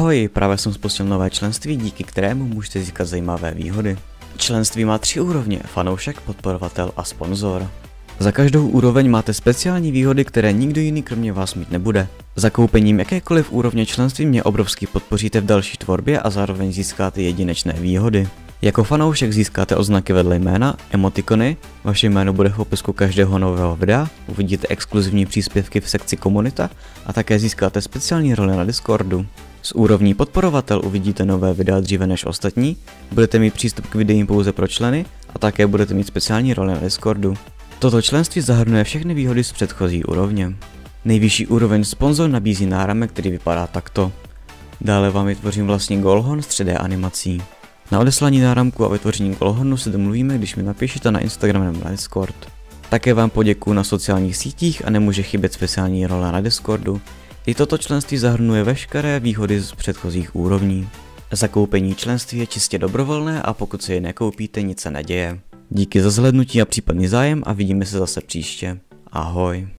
Ahoj, právě jsem spustil nové členství, díky kterému můžete získat zajímavé výhody. Členství má 3 úrovně: fanoušek, podporovatel a sponzor. Za každou úroveň máte speciální výhody, které nikdo jiný kromě vás mít nebude. Zakoupením jakékoliv úrovně členství mě obrovsky podpoříte v další tvorbě a zároveň získáte jedinečné výhody. Jako fanoušek získáte oznaky vedle jména, emotikony, vaše jméno bude v popisku každého nového videa, uvidíte exkluzivní příspěvky v sekci komunita a také získáte speciální roli na Discordu. S úrovní podporovatel uvidíte nové videa dříve než ostatní, budete mít přístup k videím pouze pro členy a také budete mít speciální roli na Discordu. Toto členství zahrnuje všechny výhody z předchozí úrovně. Nejvyšší úroveň sponzor nabízí náramek, který vypadá takto. Dále vám vytvořím vlastní goalhorn s 3D animací. Na odeslání náramku a vytvoření goalhornu se domluvíme, když mi napíšete na Instagram nebo na Discord. Také vám poděkuju na sociálních sítích a nemůže chybět speciální role na Discordu. I toto členství zahrnuje veškeré výhody z předchozích úrovní. Zakoupení členství je čistě dobrovolné a pokud si je nekoupíte, nic se neděje. Díky za zhlédnutí a případný zájem a vidíme se zase příště. Ahoj.